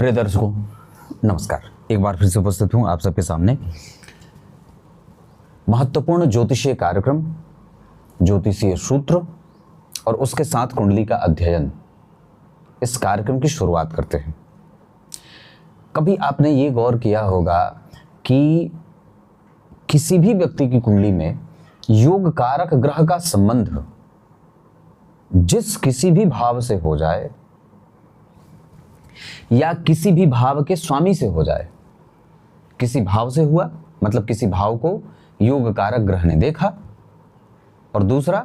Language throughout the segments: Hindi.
प्रिय दर्शकों नमस्कार। एक बार फिर से उपस्थित हूं आप सबके सामने महत्वपूर्ण ज्योतिषीय कार्यक्रम ज्योतिषीय सूत्र और उसके साथ कुंडली का अध्ययन, इस कार्यक्रम की शुरुआत करते हैं। कभी आपने ये गौर किया होगा कि किसी भी व्यक्ति की कुंडली में योग कारक ग्रह का संबंध जिस किसी भी भाव से हो जाए या किसी भी भाव के स्वामी से हो जाए, किसी भाव से हुआ मतलब किसी भाव को योग कारक ग्रह ने देखा, और दूसरा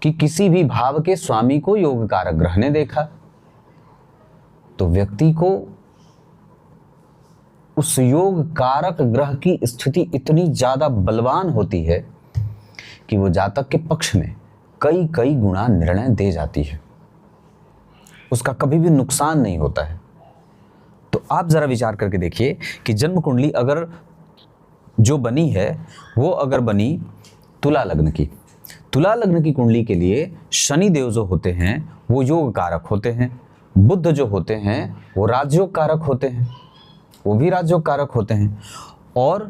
कि किसी भी भाव के स्वामी को योग कारक ग्रह ने देखा, तो व्यक्ति को उस योग कारक ग्रह की स्थिति इतनी ज्यादा बलवान होती है कि वो जातक के पक्ष में कई कई गुना निर्णय दे जाती है, उसका कभी भी नुकसान नहीं होता है। तो आप जरा विचार करके देखिए कि जन्म कुंडली अगर जो बनी है वो अगर बनी तुला लग्न की कुंडली के लिए शनि देव जो होते हैं वो योग कारक होते हैं, बुध जो होते हैं वो राजयोग कारक होते हैं, वो भी राजयोग कारक होते हैं। और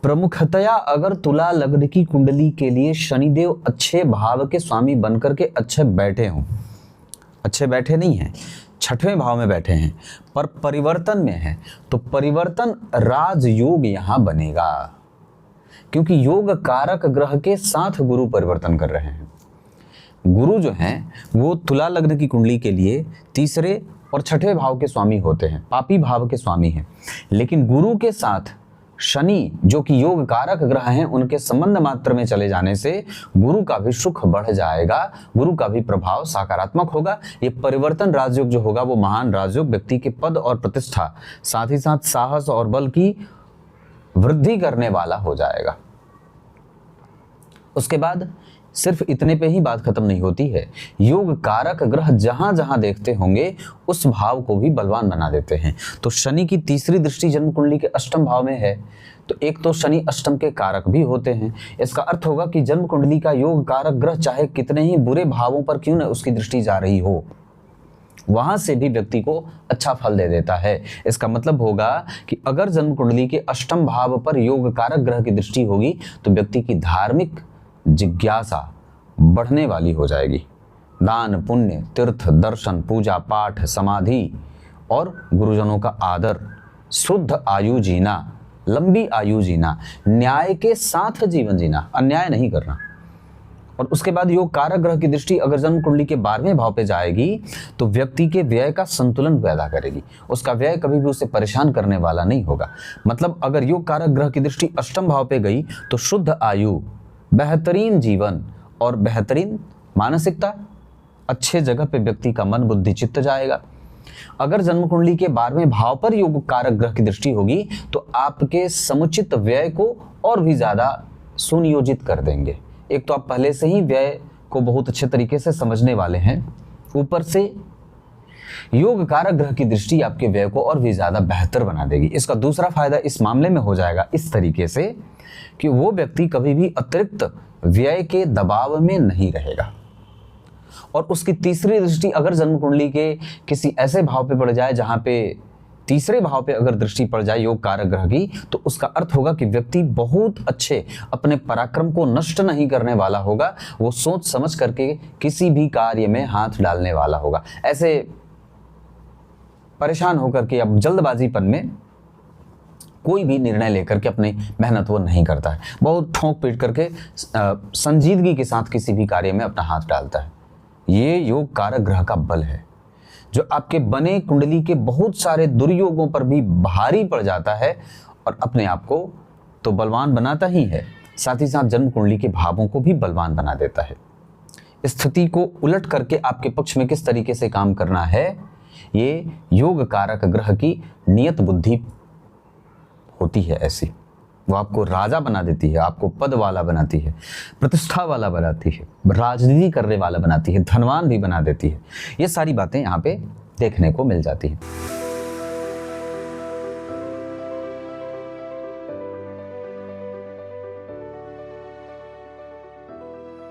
प्रमुखतया अगर तुला लग्न की कुंडली के लिए शनिदेव अच्छे भाव के स्वामी बनकर के अच्छे बैठे हों, अच्छे बैठे नहीं हैं, छठवें भाव में बैठे हैं पर परिवर्तन में है, तो परिवर्तन राजयोग यहां बनेगा, क्योंकि योग कारक ग्रह के साथ गुरु परिवर्तन कर रहे हैं। गुरु जो हैं वो तुला लग्न की कुंडली के लिए तीसरे और छठवें भाव के स्वामी होते हैं, पापी भाव के स्वामी हैं, लेकिन गुरु के साथ शनि जो कि योग कारक ग्रह हैं उनके संबंध मात्र में चले जाने से गुरु का भी सुख बढ़ जाएगा, गुरु का भी प्रभाव सकारात्मक होगा। ये परिवर्तन राजयोग जो होगा वो महान राजयोग व्यक्ति के पद और प्रतिष्ठा, साथ ही साथ साहस और बल की वृद्धि करने वाला हो जाएगा। उसके बाद सिर्फ इतने पे ही बात खत्म नहीं होती है, योग कारक ग्रह जहां जहां देखते होंगे उस भाव को भी बलवान बना देते हैं। तो शनि की तीसरी दृष्टि जन्म कुंडली के अष्टम भाव में है, तो एक तो शनि अष्टम के कारक भी होते हैं। इसका अर्थ होगा कि जन्म कुंडली का योग कारक ग्रह चाहे कितने ही बुरे भावों पर क्यों न उसकी दृष्टि जा रही हो, वहां से भी व्यक्ति को अच्छा फल दे देता है। इसका मतलब होगा कि अगर जन्म कुंडली के अष्टम भाव पर योग कारक ग्रह की दृष्टि होगी तो व्यक्ति की धार्मिक जिज्ञासा बढ़ने वाली हो जाएगी। दान पुण्य तीर्थ दर्शन पूजा पाठ समाधि और गुरुजनों का आदर, शुद्ध आयु जीना, लंबी आयु जीना, न्याय के साथ जीवन जीना, अन्याय नहीं करना। और उसके बाद योग कारक ग्रह की दृष्टि अगर जन्म कुंडली के 12वें भाव पे जाएगी तो व्यक्ति के व्यय का संतुलन पैदा करेगी, उसका व्यय कभी भी उसे परेशान करने वाला नहीं होगा। मतलब अगर योग कारक ग्रह की दृष्टि अष्टम भाव पे गई तो शुद्ध आयु, बेहतरीन जीवन और बेहतरीन मानसिकता, अच्छे जगह पे व्यक्ति का मन बुद्धि चित्त जाएगा। अगर जन्म कुंडली के 12वें भाव पर योग कारक ग्रह की दृष्टि होगी तो आपके समुचित व्यय को और भी ज्यादा सुनियोजित कर देंगे। एक तो आप पहले से ही व्यय को बहुत अच्छे तरीके से समझने वाले हैं, ऊपर से योग कारक ग्रह की दृष्टि आपके व्यय को और भी ज्यादा बेहतर बना देगी। इसका दूसरा फायदा इस मामले में हो जाएगा इस तरीके से कि वो व्यक्ति कभी भी अतिरिक्त व्यय के दबाव में नहीं रहेगा। और उसकी तीसरी दृष्टि अगर जन्म कुंडली के किसी ऐसे भाव पे पड़ जाए जहां पे तीसरे भाव पे अगर दृष्टि पड़ जाए योग कारक ग्रह की, तो उसका अर्थ होगा कि व्यक्ति बहुत अच्छे अपने पराक्रम को नष्ट नहीं करने वाला होगा, वो सोच समझ करके किसी भी कार्य में हाथ डालने वाला होगा। ऐसे परेशान होकर के अब जल्दबाजीपन में कोई भी निर्णय लेकर के अपनी मेहनत वो नहीं करता है, बहुत ठोंक पीट करके संजीदगी के साथ किसी भी कार्य में अपना हाथ डालता है। ये योग कारक ग्रह का बल है जो आपके बने कुंडली के बहुत सारे दुर्योगों पर भी भारी पड़ जाता है और अपने आप को तो बलवान बनाता ही है, साथ ही साथ जन्म कुंडली के भावों को भी बलवान बना देता है। स्थिति को उलट करके आपके पक्ष में किस तरीके से काम करना है, ये योग कारक ग्रह की नियत बुद्धि होती है ऐसी। वो आपको राजा बना देती है, आपको पद वाला बनाती है, प्रतिष्ठा वाला बनाती है, राजनीति करने वाला बनाती है, धनवान भी बना देती है। ये सारी बातें यहाँ पे देखने को मिल जाती हैं।